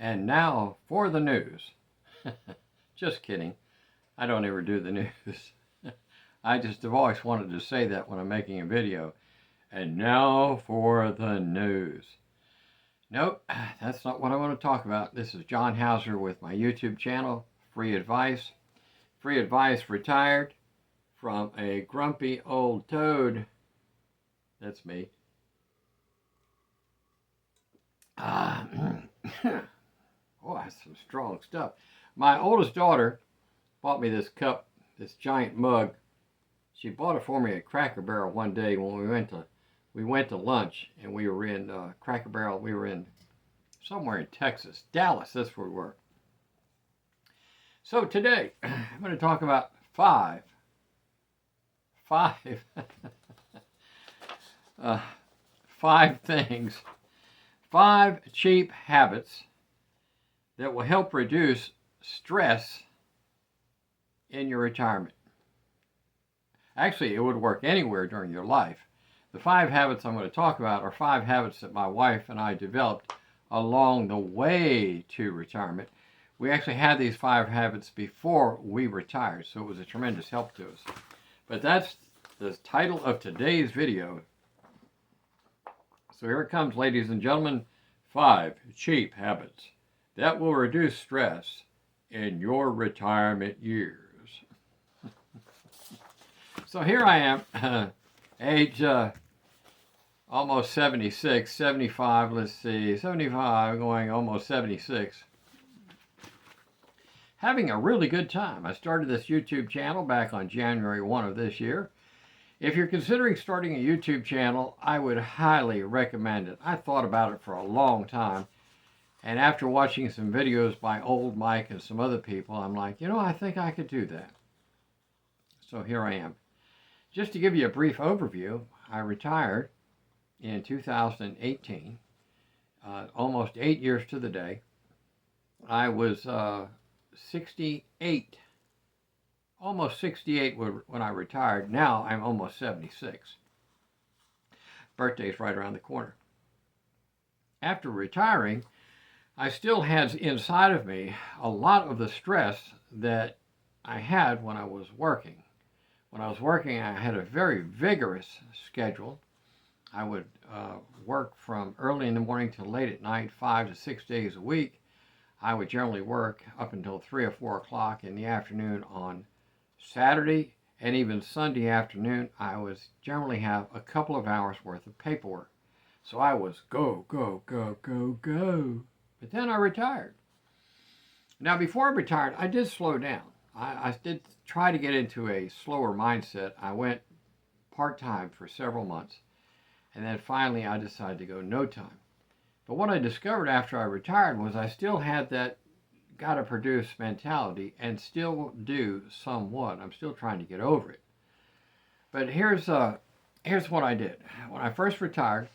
And now for the news. Just kidding. I don't ever do the news. I just have always wanted to say that when I'm making a video. And now for the news. Nope, that's not what I want to talk about. This is John Hauser with my YouTube channel, Free Advice. Free Advice retired from a grumpy old toad. That's me. Oh, that's some strong stuff. My oldest daughter bought me this cup, this giant mug. She bought it for me at Cracker Barrel one day when we went to lunch, and we were in Cracker Barrel. We were in somewhere in Texas, Dallas. That's where we were. So today I'm going to talk about five things, 5 cheap habits that will help reduce stress in your retirement. Actually, it would work anywhere during your life. The 5 habits I'm going to talk about are 5 habits that my wife and I developed along the way to retirement. We actually had these 5 habits before we retired, so it was a tremendous help to us. But that's the title of today's video. So here it comes, ladies and gentlemen. 5 cheap habits that will reduce stress in your retirement years. So here I am, age almost 76, 75, let's see, 75 going almost 76. Having a really good time. I started this YouTube channel back on January 1 of this year. If you're considering starting a YouTube channel, I would highly recommend it. I thought about it for a long time. And after watching some videos by Old Mike and some other people, I'm like, you know, I think I could do that. So here I am. Just to give you a brief overview, I retired in 2018, almost 8 years to the day. I was 68, almost 68 when I retired. Now I'm almost 76. Birthday's right around the corner. After retiring, I still had inside of me a lot of the stress that I had when I was working. When I was working, I had a very vigorous schedule. I would work from early in the morning till late at night, 5 to 6 days a week. I would generally work up until 3 or 4 o'clock in the afternoon on Saturday, and even Sunday afternoon, I would generally have a couple of hours worth of paperwork. So I was go, go, go, go, go. But then I retired. Now, before I retired, I did slow down. I did try to get into a slower mindset. I went part-time for several months, and then finally I decided to go no time. But what I discovered after I retired was I still had that gotta produce mentality, and still do somewhat. I'm still trying to get over it. But here's what I did. When I first retired,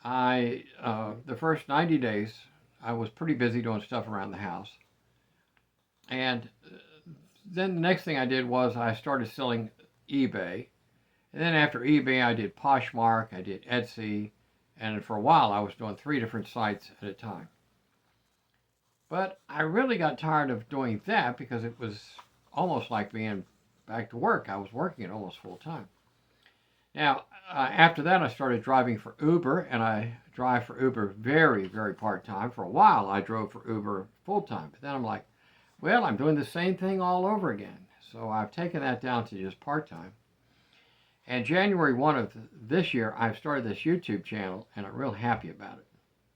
the first 90 days, I was pretty busy doing stuff around the house. And then the next thing I did was I started selling eBay. And then after eBay, I did Poshmark, I did Etsy, and for a while I was doing 3 different sites at a time. But I really got tired of doing that because it was almost like being back to work. I was working it almost full time. Now, after that, I started driving for Uber, and I drive for Uber very, very part-time. For a while, I drove for Uber full-time. But then I'm like, well, I'm doing the same thing all over again. So I've taken that down to just part-time. And January 1 of this year, I've started this YouTube channel, and I'm real happy about it.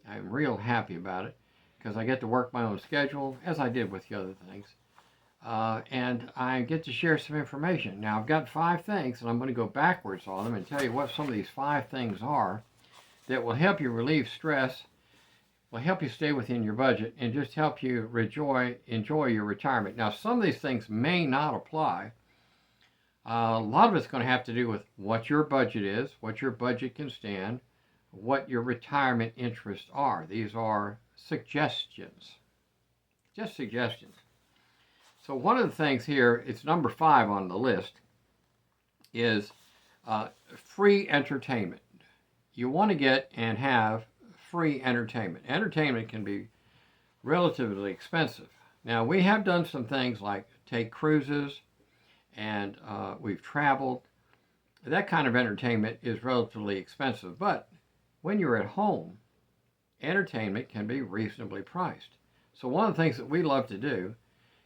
I'm real happy about it because I get to work my own schedule, as I did with the other things. And I get to share some information. Now, I've got 5 things, and I'm going to go backwards on them and tell you what some of these 5 things are that will help you relieve stress, will help you stay within your budget, and just help you enjoy your retirement. Now, some of these things may not apply. A lot of it's going to have to do with what your budget is, what your budget can stand, what your retirement interests are. These are suggestions, just suggestions. So one of the things here, it's number 5 on the list, is free entertainment. You want to get and have free entertainment. Entertainment can be relatively expensive. Now, we have done some things like take cruises, and we've traveled. That kind of entertainment is relatively expensive, but when you're at home, entertainment can be reasonably priced. So, one of the things that we love to do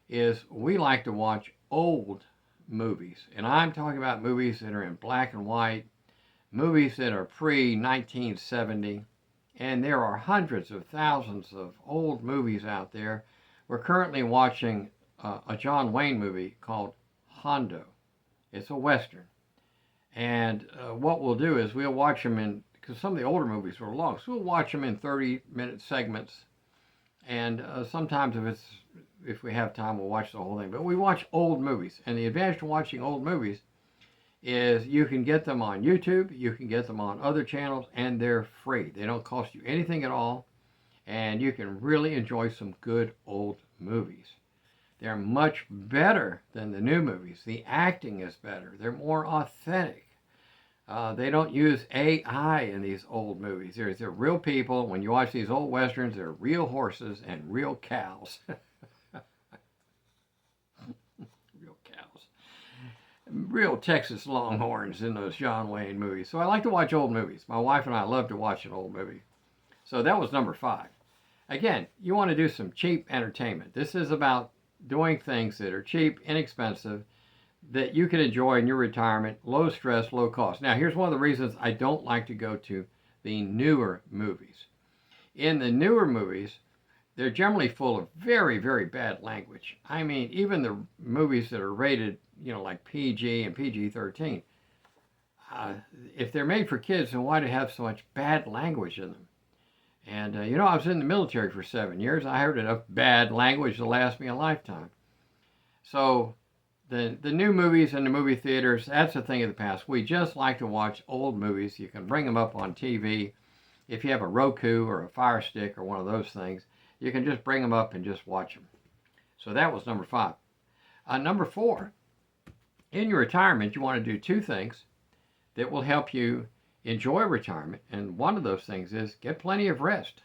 is we like to watch old movies. And I'm talking about movies that are in black and white, movies that are pre 1970. And there are hundreds of thousands of old movies out there. We're currently watching a John Wayne movie called Hondo. It's a Western. And what we'll do is we'll watch them in, because some of the older movies were long, so we'll watch them in 30-minute segments. And sometimes if we have time, we'll watch the whole thing. But we watch old movies. And the advantage to watching old movies is you can get them on YouTube, you can get them on other channels, and they're free. They don't cost you anything at all. And you can really enjoy some good old movies. They're much better than the new movies. The acting is better. They're more authentic. They don't use AI in these old movies. They're real people. When you watch these old westerns, they're real horses and real cows. Real cows. Real Texas Longhorns in those John Wayne movies. So I like to watch old movies. My wife and I love to watch an old movie. So that was number 5. Again, you want to do some cheap entertainment. This is about doing things that are cheap, inexpensive, that you can enjoy in your retirement, low stress, low cost. Now, here's one of the reasons I don't like to go to the newer movies. In the newer movies, they're generally full of very, very bad language. I mean, even the movies that are rated, like PG and PG-13, if they're made for kids, then why do they have so much bad language in them? And, I was in the military for 7 years. I heard enough bad language to last me a lifetime. So the new movies in the movie theaters, that's a thing of the past. We just like to watch old movies. You can bring them up on TV. If you have a Roku or a Fire Stick or one of those things, you can just bring them up and just watch them. So that was number 5. Number 4, in your retirement, you want to do 2 things that will help you enjoy retirement. And one of those things is get plenty of rest.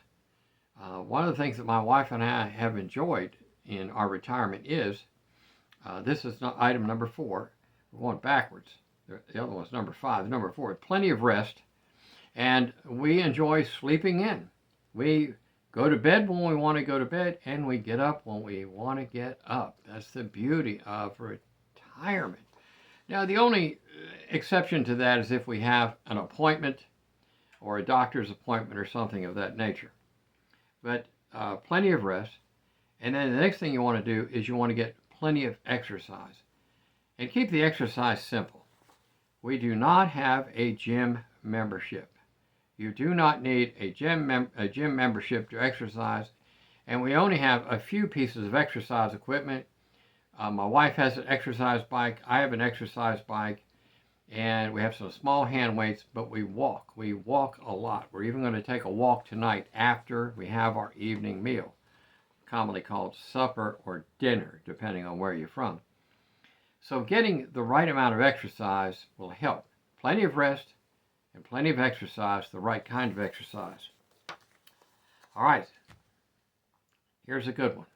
One of the things that my wife and I have enjoyed in our retirement is, this is item number 4. We're going backwards. The other one's number 5. Number 4, plenty of rest. And we enjoy sleeping in. We go to bed when we want to go to bed, and we get up when we want to get up. That's the beauty of retirement. Now, the only exception to that is if we have an appointment or a doctor's appointment or something of that nature. But plenty of rest. And then the next thing you want to do is you want to get plenty of exercise. And keep the exercise simple. We do not have a gym membership. You do not need a gym membership to exercise. And we only have a few pieces of exercise equipment. My wife has an exercise bike. I have an exercise bike. And we have some small hand weights, but we walk. We walk a lot. We're even going to take a walk tonight after we have our evening meal, commonly called supper or dinner, depending on where you're from. So getting the right amount of exercise will help. Plenty of rest and plenty of exercise, the right kind of exercise. All right. Here's a good one.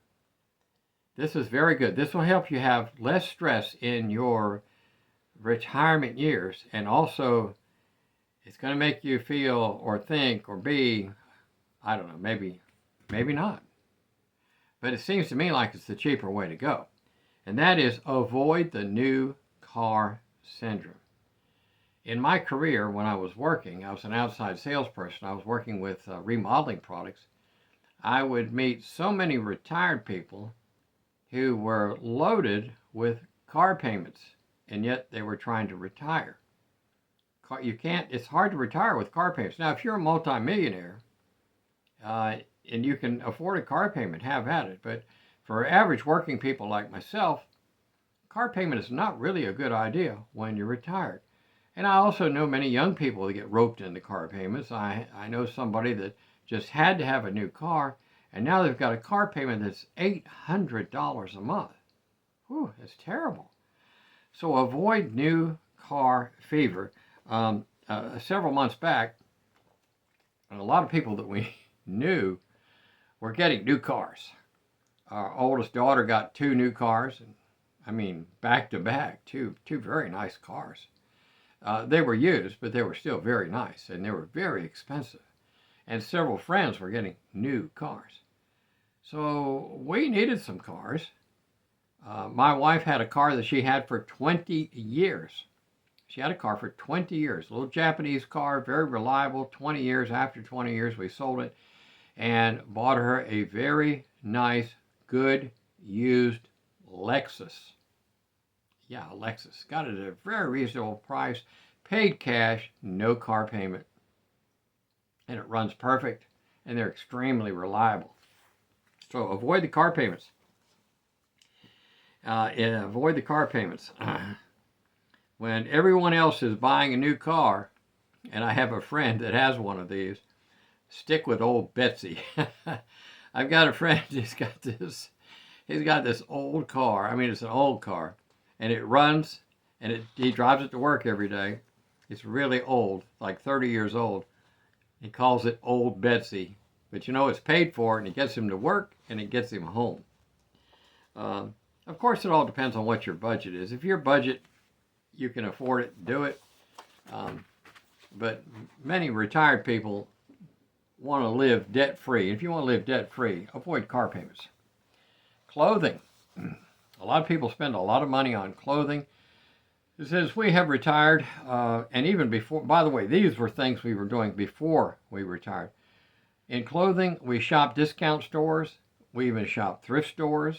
This is very good. This will help you have less stress in your retirement years, and also it's going to make you feel or think or be, I don't know, maybe not. But it seems to me like it's the cheaper way to go. And that is avoid the new car syndrome. In my career, when I was working, I was an outside salesperson. I was working with remodeling products. I would meet so many retired people who were loaded with car payments, and yet they were trying to retire. It's hard to retire with car payments. Now, if you're a multimillionaire and you can afford a car payment, have at it. But for average working people like myself, car payment is not really a good idea when you're retired. And I also know many young people that get roped into car payments. I know somebody that just had to have a new car, and now they've got a car payment that's $800 a month. Whew, that's terrible. So avoid new car fever. Several months back, a lot of people that we knew we're getting new cars. Our oldest daughter got 2 new cars, and I mean back to back, two very nice cars. They were used, but they were still very nice, and they were very expensive. And several friends were getting new cars. So we needed some cars. My wife had a car that she had for 20 years. She had a car for 20 years, a little Japanese car, very reliable. 20 years, after 20 years, we sold it and bought her a very nice, good, used Lexus. Yeah, Lexus. Got it at a very reasonable price, paid cash, no car payment. And it runs perfect, and they're extremely reliable. So avoid the car payments. Avoid the car payments. When everyone else is buying a new car, and I have a friend that has one of these, stick with old Betsy. I've got a friend who's got this. He's got this old car. I mean, it's an old car, and it runs, and he drives it to work every day. It's really old, like 30 years old. He calls it Old Betsy, but you know it's paid for, and it gets him to work, and it gets him home. Of course, it all depends on what your budget is. If your budget, you can afford it, do it. But many retired people want to live debt-free. If you want to live debt-free, avoid car payments. Clothing. A lot of people spend a lot of money on clothing. It says we have retired, and even before, by the way, these were things we were doing before we retired. In clothing, we shop discount stores. We even shop thrift stores.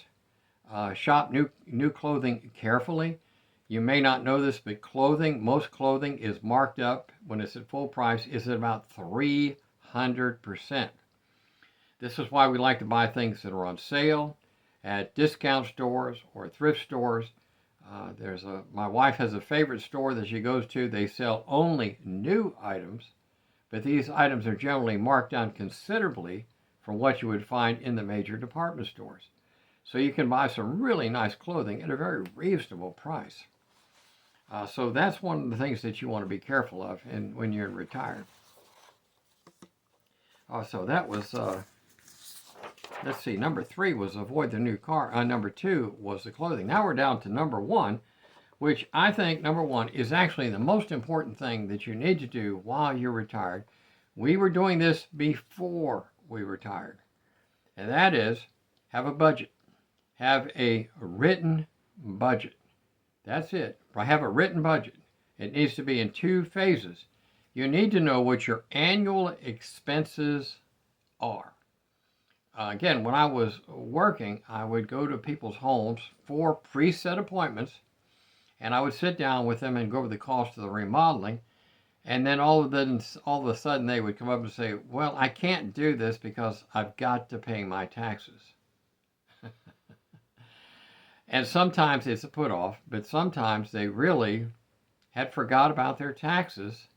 Shop new clothing carefully. You may not know this, but most clothing is marked up when it's at full price, is at about 300%. This is why we like to buy things that are on sale at discount stores or thrift stores. My wife has a favorite store that she goes to. They sell only new items, but these items are generally marked down considerably from what you would find in the major department stores. So you can buy some really nice clothing at a very reasonable price. So that's one of the things that you want to be careful of when you're retired. So that was, let's see, number 3 was avoid the new car. Number 2 was the clothing. Now we're down to number 1, which I think number 1 is actually the most important thing that you need to do while you're retired. We were doing this before we retired. And that is have a budget. Have a written budget. That's it. Have a written budget. It needs to be in 2 phases. You need to know what your annual expenses are. Again, when I was working, I would go to people's homes for preset appointments, and I would sit down with them and go over the cost of the remodeling. And then all of a sudden they would come up and say, well, I can't do this because I've got to pay my taxes. And sometimes it's a put off, but sometimes they really had forgot about their taxes,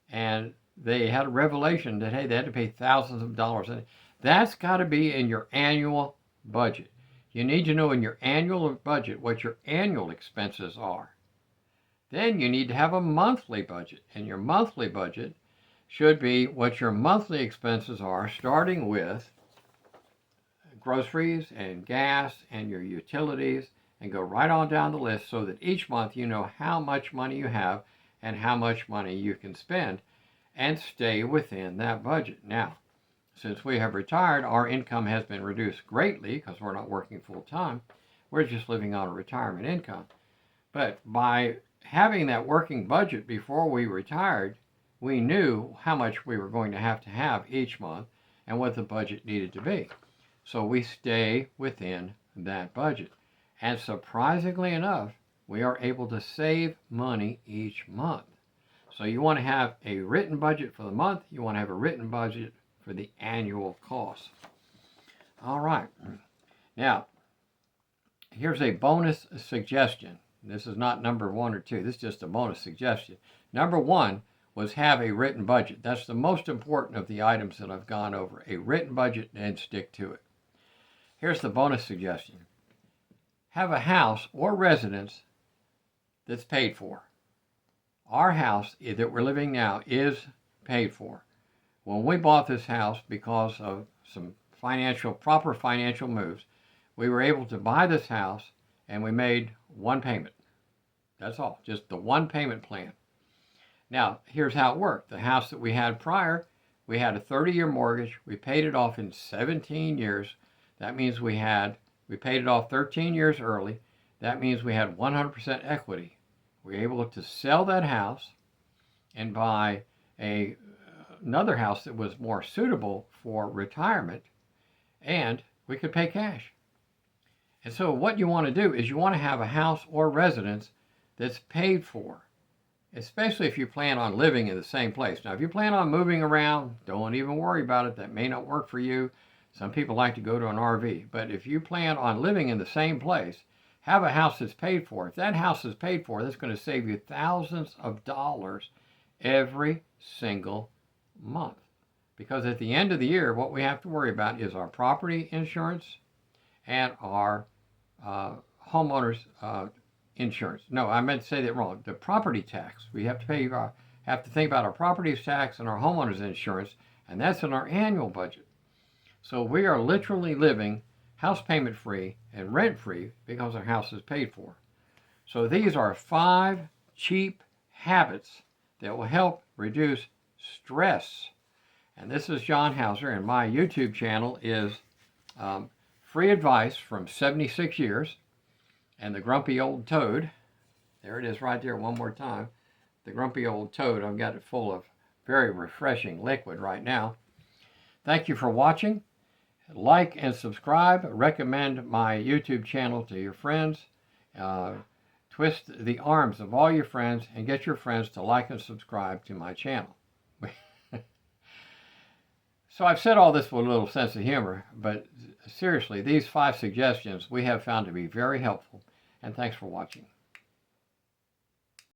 and they had a revelation that, hey, they had to pay thousands of dollars. And that's got to be in your annual budget. You need to know in your annual budget what your annual expenses are. Then you need to have a monthly budget, and your monthly budget should be what your monthly expenses are, starting with groceries and gas and your utilities, and go right on down the list so that each month you know how much money you have and how much money you can spend, and stay within that budget. Now, since we have retired, our income has been reduced greatly because we're not working full time. We're just living on a retirement income. But by having that working budget before we retired, we knew how much we were going to have each month and what the budget needed to be. So we stay within that budget. And surprisingly enough, we are able to save money each month. So you want to have a written budget for the month. You want to have a written budget for the annual cost. All right. Now, here's a bonus suggestion. This is not number 1 or 2. This is just a bonus suggestion. Number 1 was have a written budget. That's the most important of the items that I've gone over. A written budget, and stick to it. Here's the bonus suggestion. Have a house or residence that's paid for. Our house that we're living now is paid for. When we bought this house, because of some proper financial moves, we were able to buy this house, and we made one payment. That's all, just the one payment plan. Now, here's how it worked. The house that we had prior, we had a 30-year mortgage. We paid it off in 17 years. That means we paid it off 13 years early. That means we had 100% equity. We were able to sell that house and buy another house that was more suitable for retirement, and we could pay cash. And so what you want to do is you want to have a house or residence that's paid for, especially if you plan on living in the same place. Now, if you plan on moving around, don't even worry about it. That may not work for you. Some people like to go to an RV. But if you plan on living in the same place, have a house that's paid for. If that house is paid for, that's going to save you thousands of dollars every single month. Because at the end of the year, what we have to worry about is our property insurance and our homeowners insurance. No, I meant to say that wrong. The property tax. We have to think about our property tax and our homeowners insurance, and that's in our annual budget. So we are literally living house payment free and rent free because our house is paid for. So these are 5 cheap habits that will help reduce stress. And this is John Hauser, and my YouTube channel is Free Advice from 76 Years and the Grumpy Old Toad. There it is right there one more time. The Grumpy Old Toad. I've got it full of very refreshing liquid right now. Thank you for watching. Like and subscribe. Recommend my YouTube channel to your friends. Twist the arms of all your friends and get your friends to like and subscribe to my channel. So I've said all this with a little sense of humor, but seriously, these 5 suggestions we have found to be very helpful, and thanks for watching.